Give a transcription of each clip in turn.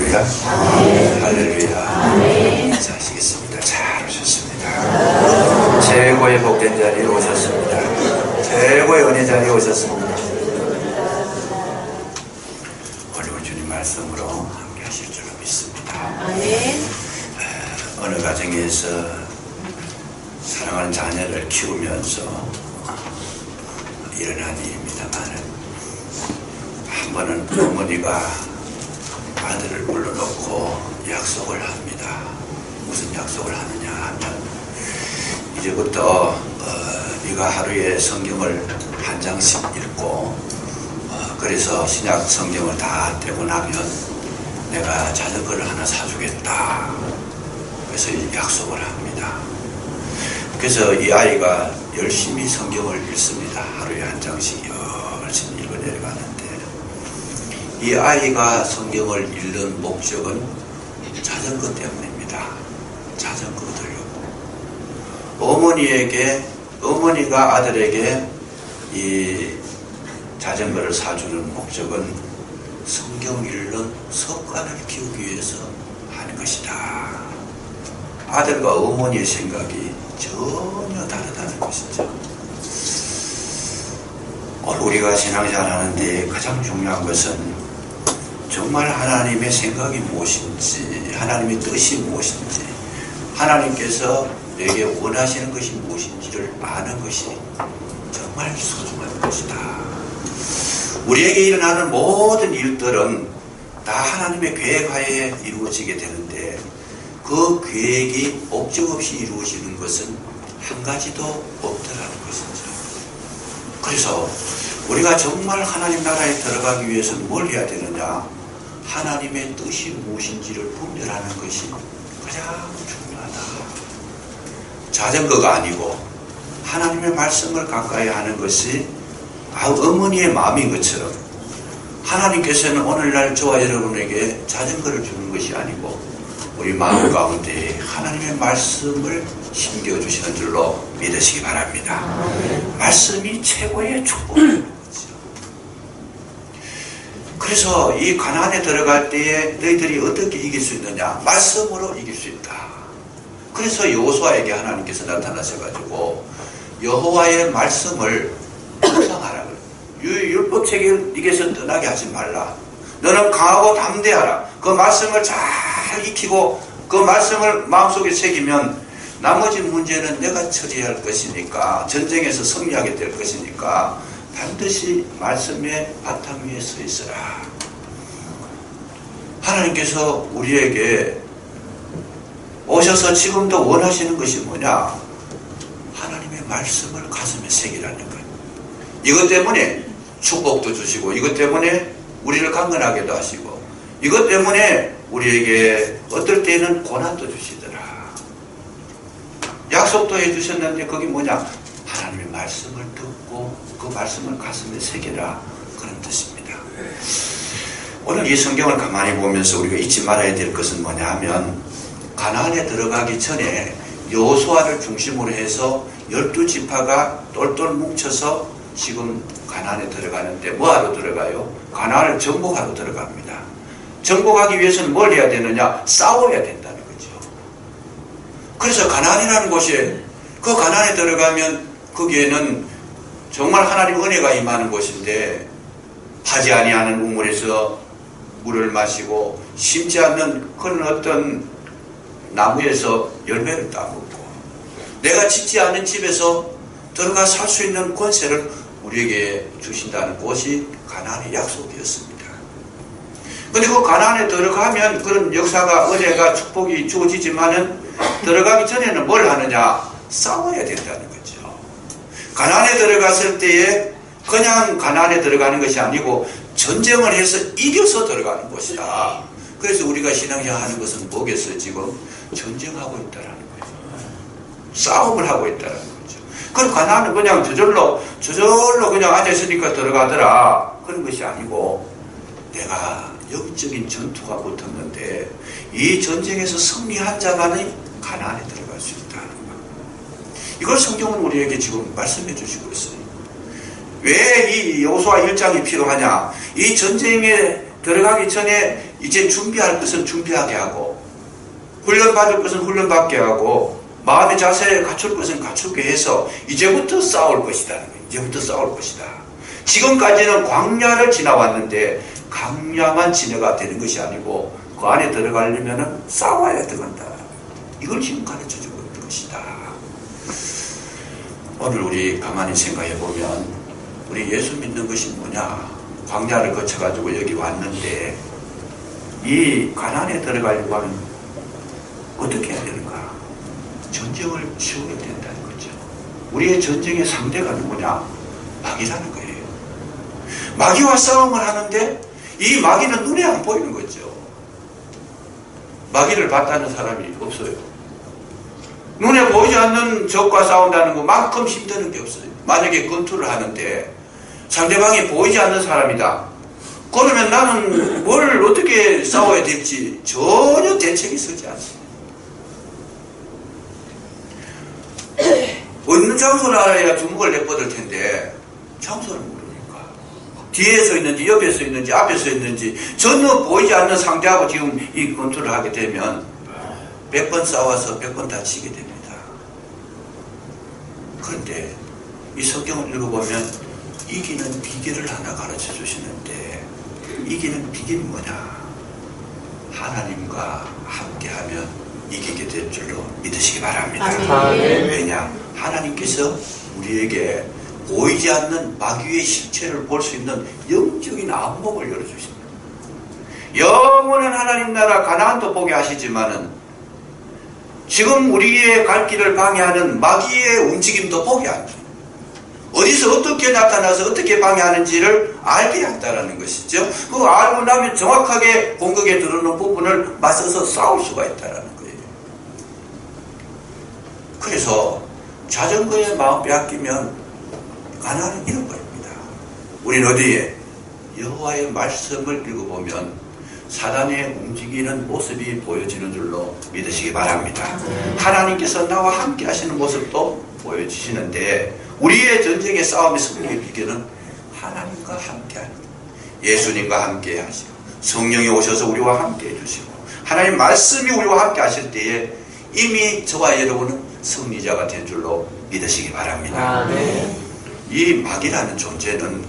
할렐루야. 할렐루야. 인사하시겠습니다. 잘 오셨습니다. 최고의 복된 자리에 오셨습니다. 최고의 은혜 자리에 오셨습니다. 오늘 주님 말씀으로 함께 하실 줄 믿습니다. 어느 가정에서 사랑하는 자녀를 키우면서 일어난 일입니다만, 한 번은 어머니가 아들을 불러놓고 약속을 합니다. 무슨 약속을 하느냐 하면, 이제부터 네가 하루에 성경을 한 장씩 읽고, 그래서 신약 성경을 다 떼고 나면 내가 자전거를 하나 사주겠다. 그래서 약속을 합니다. 그래서 이 아이가 열심히 성경을 읽습니다. 하루에 한 장씩 열심히 읽어 내려가는데, 이 아이가 성경을 읽는 목적은 자전거 때문입니다. 자전거 얻으려고. 어머니가 아들에게 이 자전거를 사주는 목적은 성경 읽는 습관을 키우기 위해서 하는 것이다. 아들과 어머니의 생각이 전혀 다르다는 것이죠. 오늘 우리가 신앙생활 하는데 가장 중요한 것은 정말 하나님의 생각이 무엇인지, 하나님의 뜻이 무엇인지, 하나님께서 내게 원하시는 것이 무엇인지를 아는 것이 정말 소중한 것이다. 우리에게 일어나는 모든 일들은 다 하나님의 계획하에 이루어지게 되는데, 그 계획이 목적 없이 이루어지는 것은 한 가지도 없더라는 것이죠. 그래서 우리가 정말 하나님 나라에 들어가기 위해서는 뭘 해야 되느냐? 하나님의 뜻이 무엇인지를 분별하는 것이 가장 중요하다. 자전거가 아니고 하나님의 말씀을 가까이 하는 것이 어머니의 마음인 것처럼, 하나님께서는 오늘날 저와 여러분에게 자전거를 주는 것이 아니고 우리 마음 가운데 하나님의 말씀을 심겨주시는 줄로 믿으시기 바랍니다. 말씀이 최고의 축복입니다. 그래서 이 가나안에 들어갈 때에 너희들이 어떻게 이길 수 있느냐? 말씀으로 이길 수 있다. 그래서 여호수아에게 하나님께서 나타나셔가지고 여호와의 말씀을 묵상하라. 율법책을 네게서 떠나게 하지 말라. 너는 강하고 담대하라. 그 말씀을 잘 익히고 그 말씀을 마음속에 새기면 나머지 문제는 내가 처리할 것이니까, 전쟁에서 승리하게 될 것이니까 반드시 말씀의 바탕 위에 서 있어라. 하나님께서 우리에게 오셔서 지금도 원하시는 것이 뭐냐? 하나님의 말씀을 가슴에 새기라는 것. 이것 때문에 축복도 주시고, 이것 때문에 우리를 강건하게도 하시고, 이것 때문에 우리에게 어떨 때는 고난도 주시더라. 약속도 해주셨는데 그게 뭐냐? 하나님의 말씀을 듣고 그 말씀을 가슴에 새겨라, 그런 뜻입니다. 오늘 이 성경을 가만히 보면서 우리가 잊지 말아야 될 것은 뭐냐 하면, 가나안에 들어가기 전에 여호수아를 중심으로 해서 12지파가 똘똘 뭉쳐서 지금 가나안에 들어가는데 뭐하러 들어가요? 가나안을 정복하러 들어갑니다. 정복하기 위해서는 뭘 해야 되느냐? 싸워야 된다는 거죠. 그래서 가나안이라는 곳에, 그 가나안에 들어가면 거기에는 정말 하나님 은혜가 임하는 곳인데, 파지 아니하는 우물에서 물을 마시고 심지 않는 그런 어떤 나무에서 열매를 따먹고, 내가 짓지 않은 집에서 들어가 살 수 있는 권세를 우리에게 주신다는 곳이 가나안의 약속이었습니다. 그런데 그 가나안에 들어가면 그런 역사가, 은혜가, 축복이 주어지지만은 들어가기 전에는 뭘 하느냐? 싸워야 된다는 거죠. 가나안에 들어갔을 때에 그냥 가나안에 들어가는 것이 아니고 전쟁을 해서 이겨서 들어가는 곳이다. 그래서 우리가 신앙생활 하는 것은 뭐겠어요? 지금 전쟁하고 있다는 거죠. 싸움을 하고 있다는 거죠. 그럼 가나안은 그냥 저절로 그냥 앉아있으니까 들어가더라, 그런 것이 아니고, 내가 영적인 전투가 붙었는데 이 전쟁에서 승리한 자만이 가나안에 들어갈 수 있다는 것. 이걸 성경은 우리에게 지금 말씀해 주시고 있어요. 왜 이 여호수아 1장이 필요하냐? 이 전쟁에 들어가기 전에 이제 준비할 것은 준비하게 하고, 훈련받을 것은 훈련받게 하고, 마음의 자세를 갖출 것은 갖추게 해서 이제부터 싸울 것이다. 이제부터 싸울 것이다. 지금까지는 광야를 지나왔는데 광야만 지나가 되는 것이 아니고 그 안에 들어가려면 싸워야 들어간다. 이걸 지금 가르쳐주고 있는 것이다. 오늘 우리 가만히 생각해 보면 우리 예수 믿는 것이 뭐냐? 광야를 거쳐가지고 여기 왔는데 이 가나안에 들어가려고 하면 어떻게 해야 되는가? 전쟁을 치러야 된다는 거죠. 우리의 전쟁의 상대가 누구냐? 마귀라는 거예요. 마귀와 싸움을 하는데 이 마귀는 눈에 안 보이는 거죠. 마귀를 봤다는 사람이 없어요. 눈에 보이지 않는 적과 싸운다는 것만큼 힘드는 게 없어요. 만약에 권투를 하는데 상대방이 보이지 않는 사람이다. 그러면 나는 뭘 어떻게 싸워야 될지 전혀 대책이 서지 않습니다. 어느 장소를 알아야 주먹을 내뻗을 텐데 장소를 모르니까 뒤에 서 있는지 옆에 서 있는지 앞에 서 있는지 전혀 보이지 않는 상대하고 지금 이 권투를 하게 되면 100번 싸워서 100번 다치게 됩니다. 그런데 이 성경을 읽어보면 이기는 비결을 하나 가르쳐 주시는데 이기는 비결이 뭐냐? 하나님과 함께하면 이기게 될 줄로 믿으시기 바랍니다. 왜냐? 하나님께서 우리에게 보이지 않는 마귀의 실체를 볼 수 있는 영적인 안목을 열어주십니다. 영원한 하나님 나라 가나안도 보게 하시지만은 지금 우리의 갈 길을 방해하는 마귀의 움직임도 보게 합니다. 어디서 어떻게 나타나서 어떻게 방해하는지를 알게 한다는 것이죠. 그거 알고 나면 정확하게 공격에 들어오는 부분을 맞서서 싸울 수가 있다는 거예요. 그래서 자전거에 마음 빼앗기면 가나안은 잃어버립니다. 우리는 어디에? 여호와의 말씀을 읽어보면 사단의 움직이는 모습이 보여지는 줄로 믿으시기 바랍니다. 하나님께서 나와 함께 하시는 모습도 보여주시는데 우리의 전쟁의 싸움의 승리의 비결은 하나님과 함께하는 예수님과 함께 하시고 성령이 오셔서 우리와 함께 해주시고 하나님 말씀이 우리와 함께 하실 때에 이미 저와 여러분은 승리자가 된 줄로 믿으시기 바랍니다. 이 마귀라는 존재는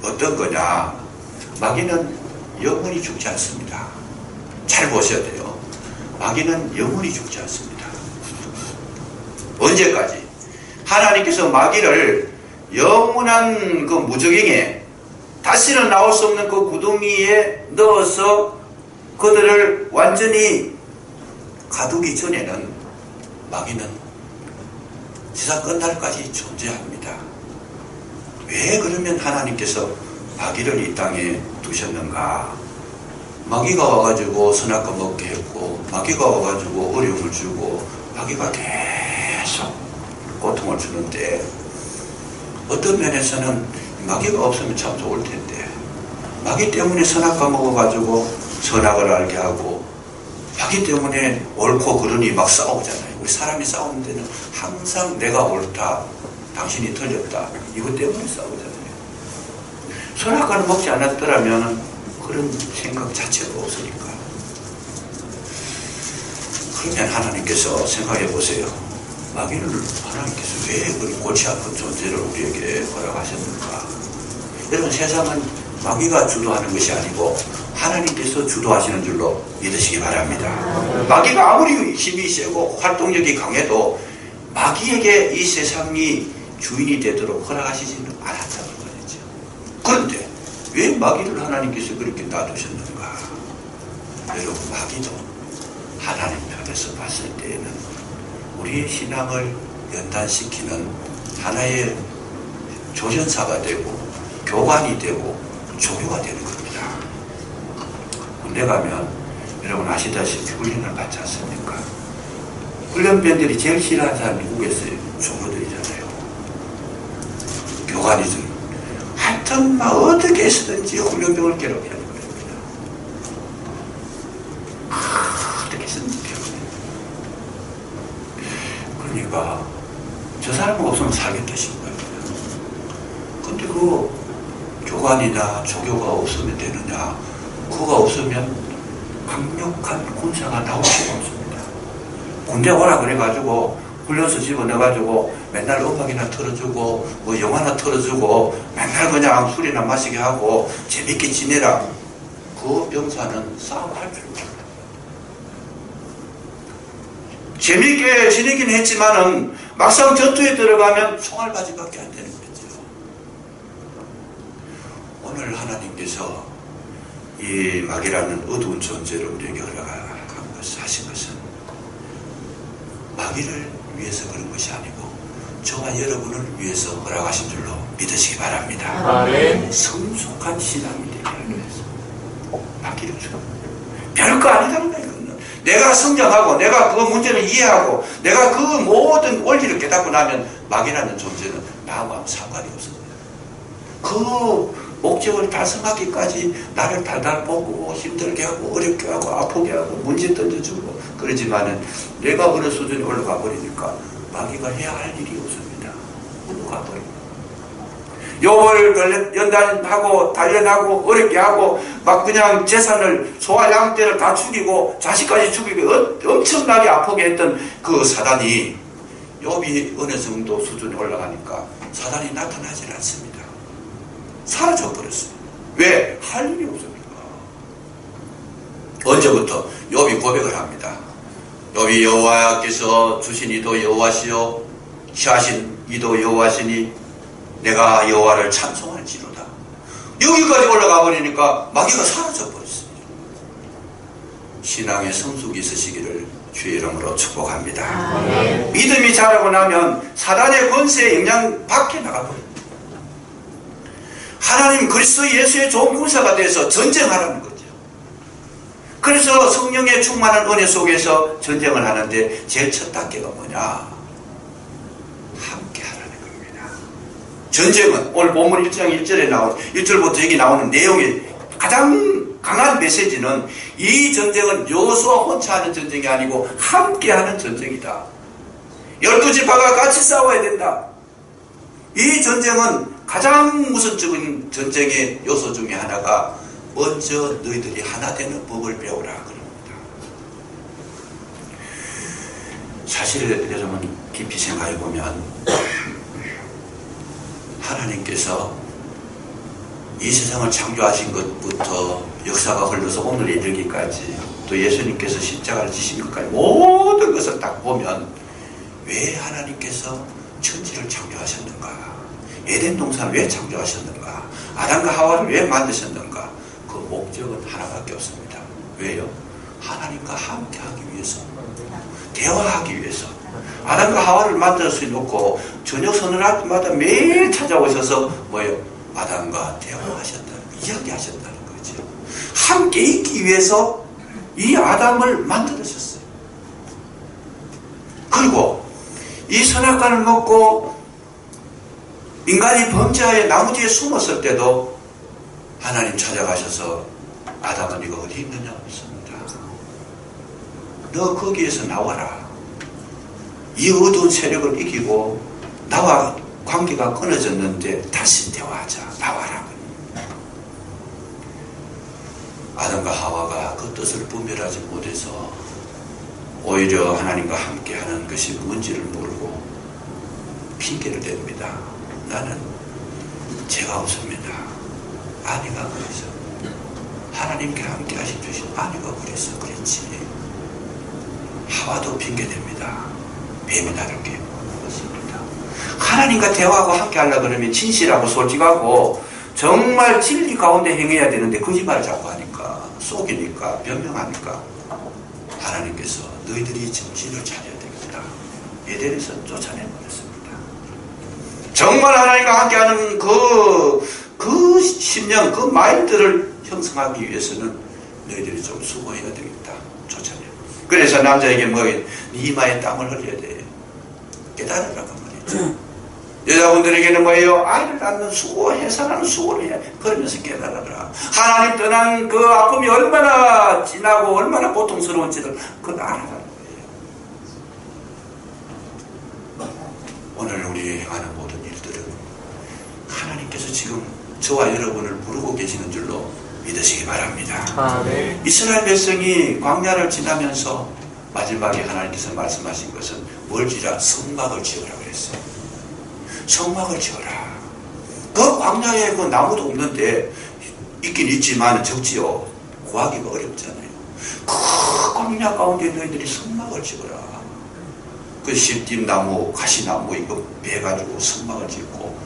어떤 거냐? 마귀는 영원히 죽지 않습니다. 잘 보셔야 돼요. 마귀는 영원히 죽지 않습니다. 언제까지? 하나님께서 마귀를 영원한 그 무저갱에 다시는 나올 수 없는 그 구덩이에 넣어서 그들을 완전히 가두기 전에는 마귀는 지상 끝날까지 존재합니다. 왜 그러면 하나님께서 마귀를 이 땅에 두셨는가? 마귀가 와가지고 선악과 먹게 했고 마귀가 와가지고 어려움을 주고 마귀가 계속 고통을 주는데 어떤 면에서는 마귀가 없으면 참 좋을 텐데 마귀 때문에 선악과 먹어가지고 선악을 알게 하고 마귀 때문에 옳고 그르니 막 싸우잖아요. 우리 사람이 싸우는 데는 항상 내가 옳다 당신이 틀렸다 이것 때문에 싸우잖아요. 선악과를 먹지 않았더라면 그런 생각 자체가 없으니까. 그러면 하나님께서 생각해 보세요. 마귀를 하나님께서 왜 그리 골치 아픈 존재를 우리에게 허락하셨는가? 여러분 세상은 마귀가 주도하는 것이 아니고 하나님께서 주도하시는 줄로 믿으시기 바랍니다. 마귀가 아무리 힘이 세고 활동력이 강해도 마귀에게 이 세상이 주인이 되도록 허락하시지는 않았다는 거죠. 그런데 왜 마귀를 하나님께서 그렇게 놔두셨는가? 여러분 마귀도 하나님 편에서 봤을 때에는 우리의 신앙을 연단시키는 하나의 조련사가 되고 교관이 되고 조교가 되는 겁니다. 군대 가면 여러분 아시다시피 훈련을 받지 않습니까? 훈련병들이 제일 싫어하는 사람이 누구겠어요? 조교들이잖아요. 교관이죠. 하여튼 막 어떻게 해서든지 훈련병을 괴롭혀야 됩니다. 어떻게 해서든지 괴롭혀야 그러니까 저 사람은 없으면 살겠다 싶어요. 근데 그 교관이나 조교가 없으면 되느냐? 그거 없으면 강력한 군사가 나올 수가 없습니다. 군대 오라 그래가지고 훈련소 집어넣어가지고 맨날 음악이나 틀어주고 뭐 영화나 틀어주고 맨날 그냥 술이나 마시게 하고 재밌게 지내라. 그 병사는 싸움할 줄 몰라. 재밌게 지내긴 했지만은 막상 전투에 들어가면 총알바지밖에 안 되는 거죠. 오늘 하나님께서 이 마귀라는 어두운 존재를 우리에게 하신 것은 마귀를 위해서 그런 것이 아니고 저와 여러분을 위해서 허락하신 줄로 믿으시기 바랍니다. 아멘. 성숙한 신앙이 되기 위해서 마귀를 주는 별거 아니다는 거예요. 내가 성장하고 내가 그 문제를 이해하고 내가 그 모든 원리를 깨닫고 나면 마귀라는 존재는 나하고 아무 상관이 없습니다. 그 목적을 달성하기까지 나를 달달 볶고 힘들게 하고 어렵게 하고 아프게 하고 문제 던져주고 그러지만은 내가 어느 수준에 올라가 버리니까 마귀가 해야 할 일이 없습니다. 올라가 버립니다. 욕을 연단하고 단련하고 어렵게 하고 막 그냥 재산을 소와 양떼를 다 죽이고 자식까지 죽이고 엄청나게 아프게 했던 그 사단이 욥이 어느 정도 수준에 올라가니까 사단이 나타나질 않습니다. 사라져버렸어요. 왜? 할 일이 없습니까? 언제부터? 욥이 고백을 합니다. 욥이 여호와께서 주신 이도 여호와시요 취하신 이도 여호와시니 내가 여호와를 찬송할지로다. 여기까지 올라가 버리니까 마귀가 사라져 버렸습니다. 신앙의 성숙이 있으시기를 주의 이름으로 축복합니다. 아멘. 믿음이 자라고 나면 사단의 권세에 영향 밖에 나가버립니다. 하나님 그리스도 예수의 좋은 군사가 돼서 전쟁하라는 거죠. 그래서 성령의 충만한 은혜 속에서 전쟁을 하는데 제일 첫 단계가 뭐냐? 전쟁은 오늘 본문 1장 1절에 나온 1절부터 여기 나오는 내용의 가장 강한 메시지는 이 전쟁은 여호수아 혼자 하는 전쟁이 아니고 함께 하는 전쟁이다. 12지파가 같이 싸워야 된다. 이 전쟁은 가장 우선적인 전쟁의 요소 중에 하나가 먼저 너희들이 하나 되는 법을 배우라 그럽니다. 사실 여러분 깊이 생각해 보면 하나님께서 이 세상을 창조하신 것부터 역사가 흘러서 오늘에 이르기까지 또 예수님께서 십자가를 지신 것까지 모든 것을 딱 보면 왜 하나님께서 천지를 창조하셨는가? 에덴 동산을 왜 창조하셨는가? 아담과 하와를 왜 만드셨는가? 그 목적은 하나밖에 없습니다. 왜요? 하나님과 함께하기 위해서, 대화하기 위해서. 아담과 하와를 만들어서 놓고 저녁 서늘할 때마다 매일 찾아오셔서 뭐예요? 아담과 대화하셨다는, 이야기하셨다는 거죠. 함께 있기 위해서 이 아담을 만들으셨어요. 그리고 이 선악과를 먹고 인간이 범죄하여 나무 뒤에 숨었을 때도 하나님 찾아가셔서 아담아 네가 어디 있느냐 했습니다. 너 거기에서 나와라. 이 어두운 세력을 이기고 나와 관계가 끊어졌는데 다시 대화하자. 나와라. 아담과 하와가 그 뜻을 분별하지 못해서 오히려 하나님과 함께하는 것이 뭔지를 모르고 핑계를 댑니다. 나는 죄가 없습니다. 아내가 그래서 하나님께 함께 하신 아내가 그래서 그랬지. 하와도 핑계댑니다. 뱀이 나를 깨웠습니다. 하나님과 대화하고 함께 하려고 그러면 진실하고 솔직하고 정말 진리 가운데 행해야 되는데 거짓말을 자꾸 하니까 속이니까 변명하니까 하나님께서 너희들이 정신을 차려야 되겠다. 에덴에서 쫓아내버렸습니다. 정말 하나님과 함께하는 그 심령, 그 마인드를 형성하기 위해서는 너희들이 좀 수고해야 되겠다. 쫓아내. 그래서 남자에게 네 이마에 땀을 흘려야 돼. 깨달으라고 말했죠. 여자분들에게는 뭐예요? 아이를 낳는 수고, 해산하는 수고를 해야 돼. 그러면서 깨달아라. 하나님 떠난 그 아픔이 얼마나 진하고 얼마나 고통스러운지를 그걸 알아라는 거예요. 오늘 우리 행하는 모든 일들은 하나님께서 지금 저와 여러분을 부르고 계시는 줄로 믿으시기 바랍니다. 아멘. 이스라엘 백성이 광야를 지나면서 마지막에 하나님께서 말씀하신 것은 뭘 지라? 성막을 지어라 그랬어요. 성막을 지어라. 그 광야에 그 나무도 없는데 있긴 있지만 적지요. 구하기가 어렵잖아요. 그 광야 가운데 너희들이 성막을 지어라. 그 십집나무, 가시나무 이거 베가지고 성막을 짓고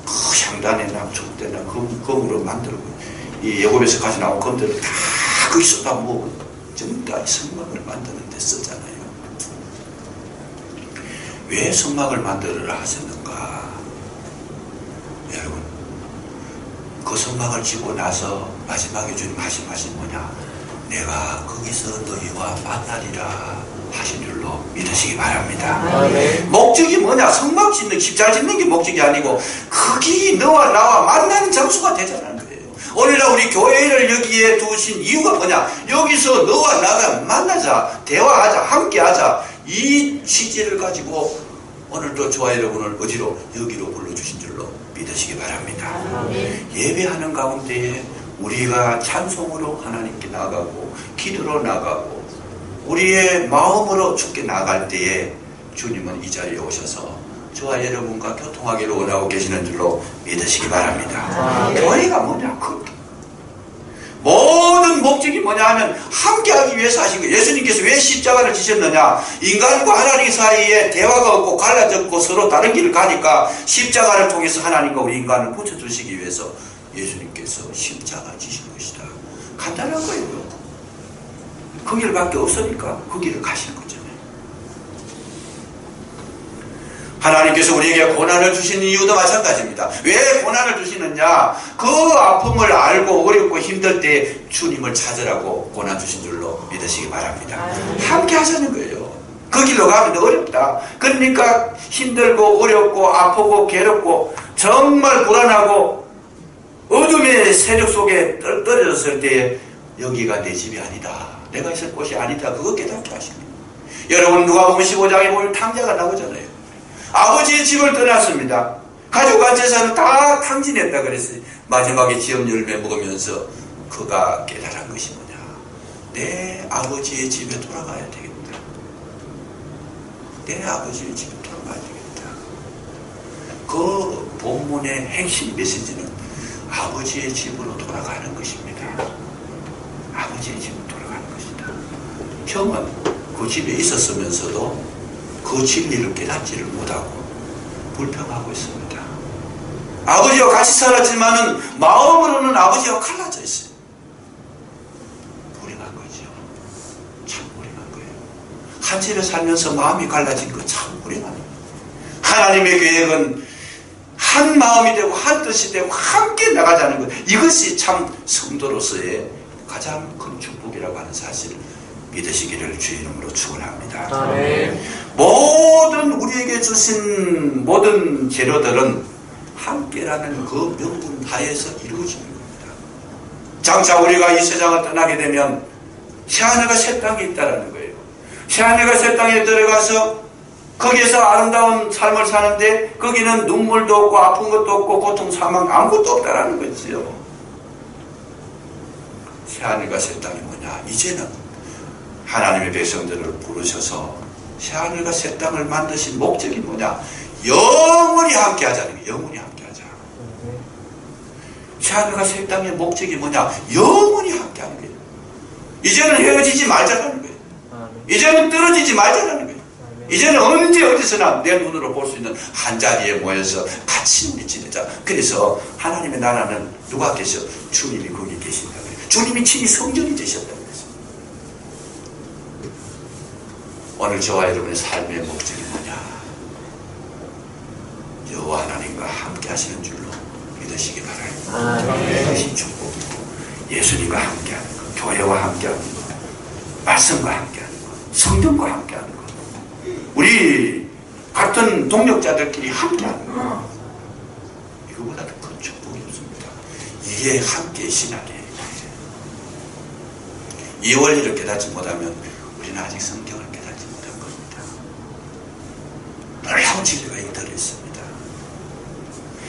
그 향단에나 촛대나 금으로 만들고 이 애굽에서 가시 나온 검들을 다 거기서 다 모으고 전부 다 성막을 만드는 데 쓰잖아요. 왜 성막을 만들어라 하셨는가? 여러분, 그 성막을 지고 나서 마지막에 주님 하신 말씀이 뭐냐? 내가 거기서 너희와 만나리라 하신 줄로 믿으시기 바랍니다. 아멘. 목적이 뭐냐? 성막 짓는, 십자가 짓는 게 목적이 아니고 거기 너와 나와 만나는 장소가 되자는 거예요. 오늘날 우리 교회를 여기에 두신 이유가 뭐냐? 여기서 너와 나가 만나자, 대화하자, 함께하자. 이 취지를 가지고 오늘도 저와 여러분을 어디로? 여기로 불러주신 줄로 믿으시기 바랍니다. 아멘. 예배하는 가운데에 우리가 찬송으로 하나님께 나가고 기도로 나가고 우리의 마음으로 주께 나갈 때에 주님은 이 자리에 오셔서 저와 여러분과 교통하기를 원하고 계시는 줄로 믿으시기 바랍니다. 교회가 뭐냐? 모든 목적이 뭐냐 하면 함께하기 위해서 하신 거예요. 예수님께서 왜 십자가를 지셨느냐? 인간과 하나님 사이에 대화가 없고 갈라졌고 서로 다른 길을 가니까 십자가를 통해서 하나님과 우리 인간을 붙여주시기 위해서 예수님께서 십자가 지신 것이다. 간단한 거예요. 그 길밖에 없으니까 그 길을 가시는 거잖아요. 하나님께서 우리에게 고난을 주시는 이유도 마찬가지입니다. 왜 고난을 주시느냐? 그 아픔을 알고 어렵고 힘들 때 주님을 찾으라고 고난 주신 줄로 믿으시기 바랍니다. 함께 하자는 거예요. 그 길로 가면 어렵다. 그러니까 힘들고 어렵고 아프고 괴롭고 정말 불안하고 어둠의 세력 속에 떨어졌을 때에 여기가 내 집이 아니다. 내가 있을 곳이 아니다. 그거 깨닫게 하십니다. 여러분 누가복음 15장에 보면 탕자가 나오잖아요. 아버지의 집을 떠났습니다. 가족과 재산을 다 탕진했다 그랬어요. 마지막에 지업 열매 먹으면서 그가 깨달은 것이 뭐냐? 내 아버지의 집에 돌아가야 되겠다. 내 아버지의 집에 돌아가야 되겠다. 그 본문의 핵심 메시지는 아버지의 집으로 돌아가는 것입니다. 아버지의 집으로 돌아가는 것이다. 형은 그 집에 있었으면서도 그 진리를 깨닫지를 못하고 불평하고 있습니다. 아버지와 같이 살았지만은 마음으로는 아버지와 갈라져 있어요. 불행한 거죠. 참 불행한 거예요. 한 집에 살면서 마음이 갈라진 거 참 불행한 거예요. 하나님의 계획은 한 마음이 되고 한 뜻이 되고 함께 나가자는 것. 이것이 참 성도로서의 가장 큰 축복이라고 하는 사실을 믿으시기를 주의 이름으로 축원합니다. 아멘. 모든 우리에게 주신 모든 재료들은 함께라는 그 명분 하에서 이루어지는 겁니다. 장차 우리가 이 세상을 떠나게 되면 새하늘과 새 땅이 있다는 거예요. 새하늘과 새 땅에 들어가서 거기에서 아름다운 삶을 사는데 거기는 눈물도 없고 아픈 것도 없고 고통, 사망 아무것도 없다라는 거지요. 새하늘과 새 땅이 뭐냐? 이제는 하나님의 백성들을 부르셔서 새하늘과 새 땅을 만드신 목적이 뭐냐? 영원히 함께 하자는 거예요. 영원히 함께 하자. 새하늘과 새 땅의 목적이 뭐냐? 영원히 함께 하는 거예요. 이제는 헤어지지 말자라는 거예요. 이제는 떨어지지 말자라는 거예요. 이제는 언제 어디서나 내 눈으로 볼 수 있는 한 자리에 모여서 같이 우리 지내자. 그래서 하나님의 나라는 누가 계셔? 주님이 거기 계신다. 주님이 친히 성전이 되셨다고 그랬습니다. 오늘 저와 여러분의 삶의 목적이 뭐냐? 여호와 하나님과 함께 하시는 줄로 믿으시기 바랍니다. 그것이 축복이고 예수님과 함께 하는 것, 교회와 함께 하는 것, 말씀과 함께 하는 것, 성경과 함께 하는 것, 우리 같은 동력자들끼리 함께 하는 것, 이거보다 더 큰 축복이 없습니다. 이게 함께 신학이에요. 이 원리를 깨닫지 못하면 우리는 아직 성경을 깨닫지 못한 겁니다. 놀라운 진리가 여기 들어있습니다.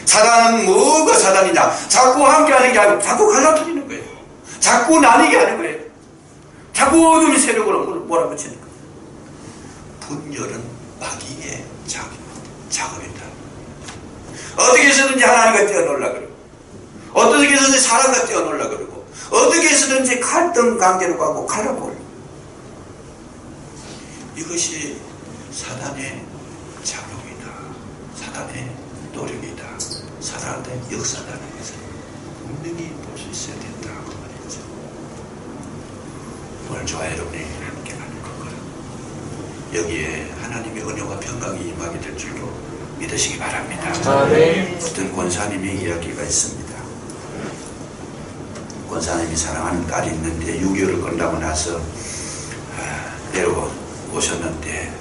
사단은 뭐가 사단이냐? 자꾸 함께하는 게 아니고 자꾸 갈라뜨리는 거예요. 자꾸 나뉘게 하는 거예요. 자꾸 어둠의 세력으로 몰아붙이니까. 분열은 마귀의 작업이다. 어떻게 해서든지 하나님과 떼어놓으려고 그러고, 어떻게 해서든지 사람과 떼어놓으려고 그러고, 어떻게 해서든지 갈등 관계로 가고 갈라고 그러고. 이것이 사단의 작용이다. 사단의 노력이다. 사단의 역사다는 것을 분명히 볼 수 있어야 된다. 그 말이죠. 오늘 저와 여러분이 함께 가는 것은 여기에 하나님의 은혜와 평강이 임하게 될 줄로 믿으시기 바랍니다. 어떤 권사님의 이야기가 있습니다. 권사님이 사랑하는 딸이 있는데 6개월을 끝나고 나서 내려오셨는데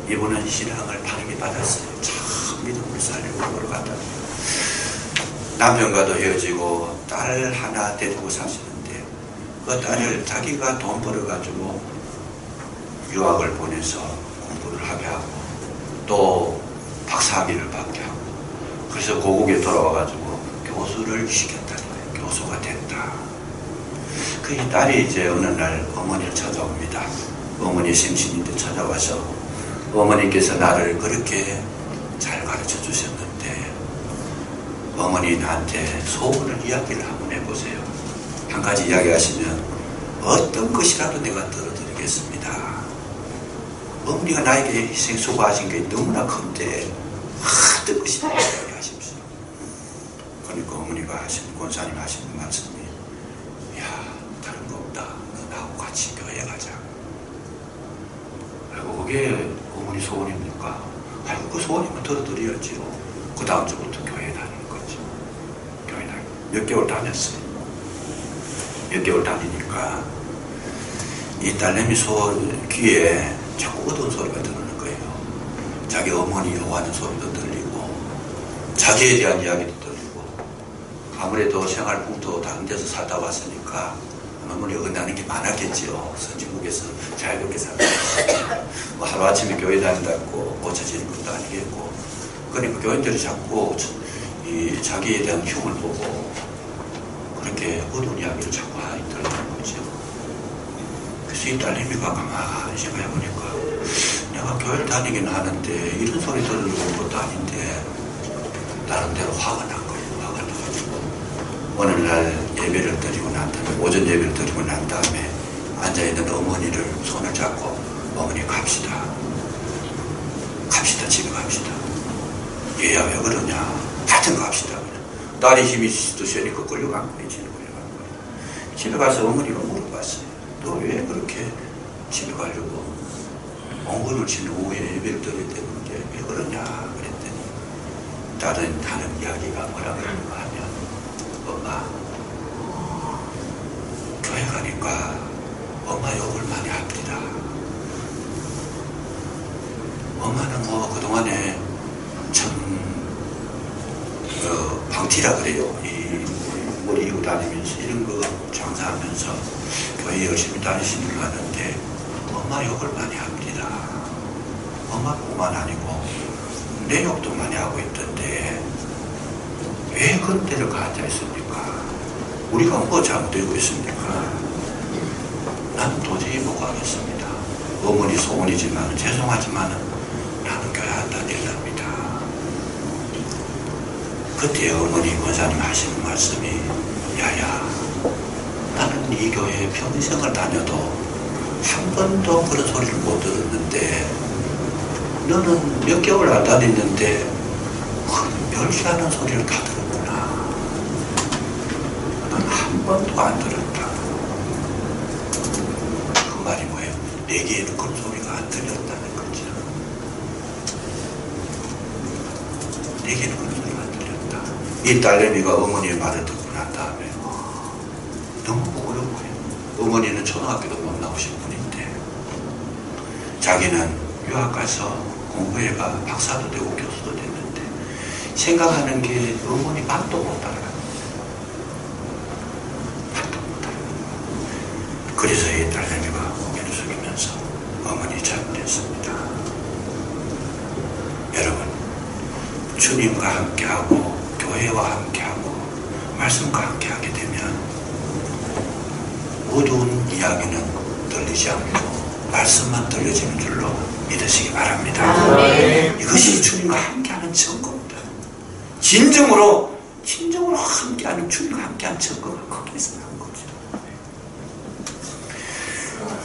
이분은 신앙을 바르게 받았어요. 참 믿음을 살리고 걸어갔다. 남편과도 헤어지고 딸 하나 데리고 사시는데 그 딸을 자기가 돈 벌어가지고 유학을 보내서 공부를 하게 하고 또 박사학위를 받게 하고 그래서 고국에 돌아와가지고 교수를 시켰다는 거예요. 교수가 됐다. 그 이 딸이 이제 어느 날 어머니를 찾아옵니다. 어머니 생신인데 찾아와서 어머니께서 나를 그렇게 잘 가르쳐 주셨는데 어머니 나한테 소원을 이야기를 한번 해보세요. 한 가지 이야기하시면 어떤 것이라도 내가 들어드리겠습니다. 어머니가 나에게 희생 수고하신 게 너무나 큰데 어떤 것이라도 이야기하십시오. 그러니까 어머니가 권사님 하시는 말씀이 야 다른 거 없다. 너 나하고 같이 교회 가자. 그리고 그게 어머니 소원입니까? 아이고 그 소원이면 들어드려야지요. 그 다음 주부터 교회 다니는 거죠. 교회 다니고 몇 개월 다녔어요. 몇 개월 다니니까 이 딸내미 귀에 자꾸 어두운 소리가 들리는 거예요. 자기 어머니 요구하는 소리도 들리고 자기에 대한 이야기도 들리고 아무래도 생활풍도 다른 데서 살다 왔으니까 아무리 어긋나는 게 많았겠지요. 선진국에서 자유롭게 살다 뭐 하루아침에 교회 다닌다고 고쳐지는 것도 아니겠고 그러니까 교인들이 자꾸 이 자기에 대한 흉을 보고 그렇게 어두운 이야기를 자꾸 하니 들리는 거죠. 그래서 이 딸내미가 가만히 생각해보니까 내가 교회를 다니긴 하는데 이런 소리 들으려고 것도 아닌데 나름대로 화가 난 거예요. 화가 나가지고 어느 날 예배를 드리고 난 다음에 오전 예배를 드리고 난 다음에 앉아있는 어머니를 손을 잡고 어머니 갑시다. 갑시다. 집에 갑시다. 얘야 왜 그러냐. 하여튼 갑시다. 딸이 힘이 드시니까 끌려간 거예요. 집에 끌려간 거예요. 집에 가서 어머니가 물어봤어요. 너 왜 그렇게 집에 가려고 엉거를 친 오후에 예배를 드려야 되는데 왜 그러냐 그랬더니 딸은 하는 이야기가 뭐라 그러는가 하면 엄마 교회 가니까 엄마 욕을 많이 합니다. 엄마는 뭐 그동안에 참 방티라 그래요. 이 머리 이고 다니면서 이런 거 장사하면서 교회 열심히 다니시는 걸 하는데 엄마 욕을 많이 합니다. 엄마뿐만 아니고 내 욕도 많이 하고 있던데 왜 그런 데를 가앉아 있습니까? 우리가 뭐 잘못되고 있습니까? 나는 도저히 못 가겠습니다. 어머니 소원이지만 죄송하지만 나는 교회 안 다닐랍니다. 그때 어머니 권사님 하시는 말씀이 야야 나는 이 교회에 평생을 다녀도 한 번도 그런 소리를 못 들었는데 너는 몇 개월 안 다녔는데 그 멸시하는 소리를 다 들었구나. 난 한 번도 안 들었다. 그 말이 뭐예요? 내게에는 그런 소리가 안 들렸다는 거죠. 내게는 그런 소리가 안 들렸다. 이 딸내미가 어머니의 말을 듣고 난 다음에 너무 어려운 거예요. 어머니는 초등학교도 못 나오신 분인데 자기는 유학 가서 공부해가 박사도 되고 교수도 됐는데 생각하는 게 어머니 말도 못 따라가요. 말도 못 따라가요. 그래서 이 딸내미가 고개를 숙이면서 어머니 잘못했습니다. 여러분 주님과 함께하고 교회와 함께하고 말씀과 함께하게 되면 누구든 이야기는 들리지 않고 말씀만 들려지는 줄로 믿으시기 바랍니다. 이것이 주님과 함께하는 증거입니다. 진정으로 함께하는, 주님과 함께하는 증거가 거기에서 나온 거죠.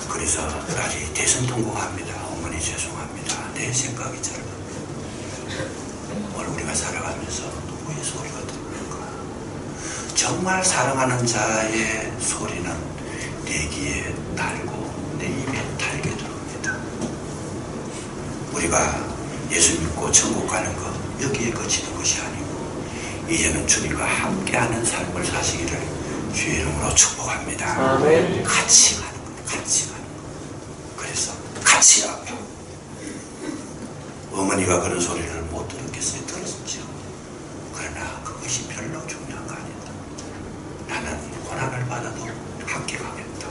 그래서 딸이 대성통곡합니다. 어머니 죄송합니다. 내 생각이 짧아. 오늘 우리가 살아가면서 누구의 소리가 들릴까? 정말 사랑하는 자의 소리는 내 귀에 달고 내 입에 달게 들어옵니다. 우리가 예수 믿고 천국 가는 것 여기에 그치는 것이 아니고 이제는 주님과 함께하는 삶을 사시기를 주의 이름으로 축복합니다. 아멘. 같이 가는 것, 같이 가는 것. 그래서 같이 하고. 어머니가 그런 소리를 못 들었겠어요? 들었죠. 그러나 그것이 별로 중요한 거 아니다. 나는 고난을 받아도 함께 가겠다.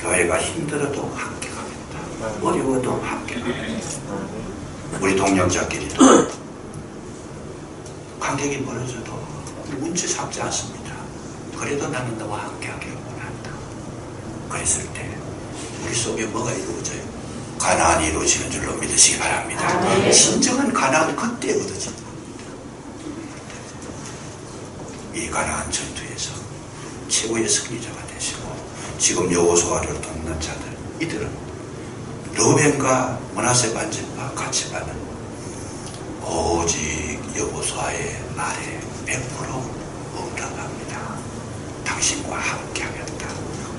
교회가 힘들어도 함께 가겠다. 어려워도 함께 가겠다. 우리 동역자끼리도 관객이 벌어져도 문제 삼지 않습니다. 그래도 나는 너와 함께하기를 원한다. 그랬을 때 우리 속에 뭐가 이루어져요? 가나안이 이루어지는 줄로 믿으시기 바랍니다. 진정한 가나안은 그때 얻어진다. 이 가나안 전투에서 최고의 승리자가 되시고 지금 여호수아를 돕는 자들, 이들은 르벤과 므낫세 반집과 같이 받는 오직 여호수아의 말에 100% 응답합니다. 당신과 함께 하겠다.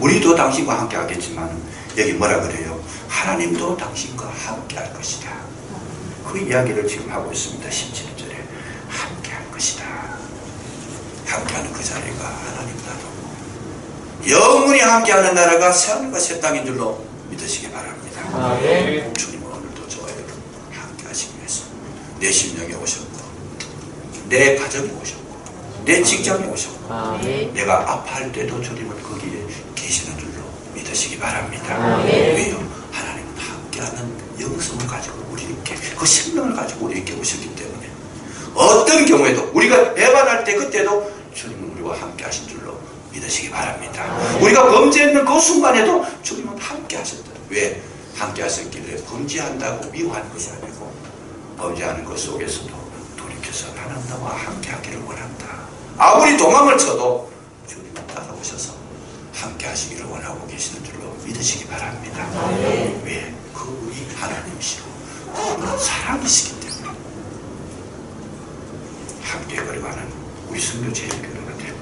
우리도 당신과 함께 하겠지만 여기 뭐라 그래요? 하나님도 당신과 함께 할 것이다. 그 이야기를 지금 하고 있습니다. 17절에 함께 할 것이다. 함께하는 그 자리가 하나님 나라고 영원히 함께하는 나라가 새하늘과 새 땅인 줄로 믿으시기 바랍니다. 주님은 오늘도 저와 여러분 함께 하시기 위해서 내 심령에 오셨고 내 가정에 오셨고 내 직장에 오셨고 내가 아파할 때도 주님은 거기에 계시는 줄로 믿으시기 바랍니다. 왜요? 하나님은 함께하는 영성을 가지고 우리에게 그 생명을 가지고 우리에게 오셨기 때문에 어떤 경우에도 우리가 배반할 때 그때도 주님은 우리와 함께 하신 줄로 믿으시기 바랍니다. 우리가 범죄했는 그 순간에도 주님은 함께 하셨다. 왜? 함께 하셨길래 범죄한다고 미워하는 것이 아니고 범죄하는 것 속에서도 돌이켜서 나는 너와 함께 하기를 원한다. 아무리 도망을 쳐도 주님은 따라오셔서 함께 하시기를 원하고 계시는 줄로 믿으시기 바랍니다. 왜? 그분이 하나님이시고 그분은 사랑이시기 때문에 함께 걸어가는 우리 선교 제일교회가 되고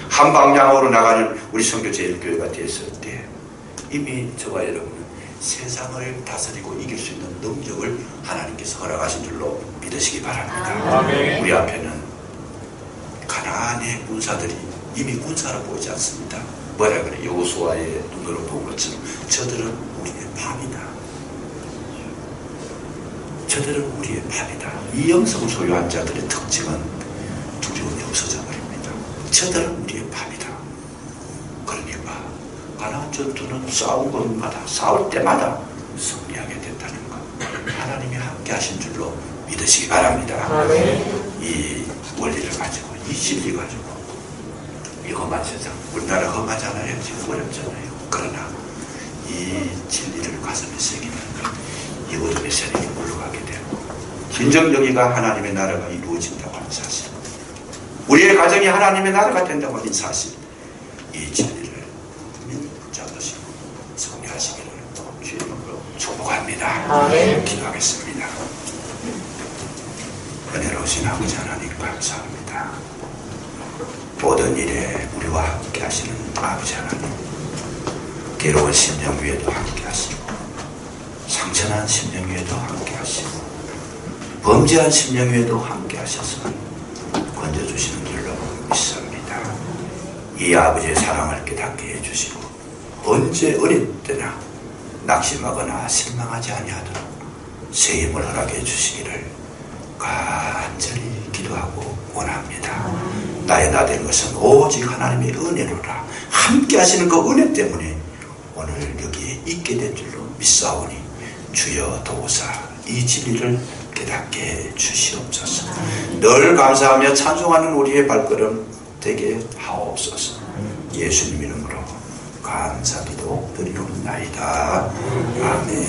한 방향으로 나가는 우리 선교 제일교회가 됐을 때 이미 저와 여러분은 세상을 다스리고 이길 수 있는 능력을 하나님께서 허락하신 줄로 믿으시기 바랍니다. 우리 앞에는 가나안의 군사들이 이미 군사로 보이지 않습니다. 뭐라 그래? 여호수아의 눈으로 본 것처럼 저들은 우리의 밥이다. 저들은 우리의 밥이다. 이 영성을 소유한 자들의 특징은 두려움이 없어져 버립니다. 저들은 우리의 밥이다. 그러니까 가나안 전투는 싸울 때마다 승리하게 됐다는 것. 하나님이 함께 하신 줄로 믿으시기 바랍니다. 이 원리를 가지고 이 진리 가지고 이 험한 세상, 우리나라 험하잖아요. 지금 어렵잖아요. 그러나 이 진리를 가슴에 새기면 이 어둠의 세력이 물러가게 되고 진정 여기가 하나님의 나라가 이루어진다고 하는 사실, 우리의 가정이 하나님의 나라가 된다고 하는 사실, 이 진리를 붙잡으시고 성리하시기를 주의 이름으로 축복합니다. 기도하겠습니다. 은혜로우신 아버지 하나님 감사합니다. 모든 일에 우리와 함께 하시는 아버지 하나님, 괴로운 심령 위에도 함께 하시고 상처난 심령 위에도 함께 하시고 범죄한 심령 위에도 함께 하셔서 건져주시는 줄로 믿습니다. 이 아버지의 사랑을 깨닫게 해주시고 언제 어릴 때나 낙심하거나 실망하지 아니하도록 새 힘을 허락해 주시기를 간절히 기도하고 원합니다. 나의 나 된 것은 오직 하나님의 은혜로라. 함께 하시는 그 은혜 때문에 오늘 여기에 있게 된 줄로 믿사오니 주여 도우사 이 진리를 깨닫게 해 주시옵소서. 늘 감사하며 찬송하는 우리의 발걸음 되게 하옵소서. 예수님 이름으로 감사기도 드리옵나이다. 아멘.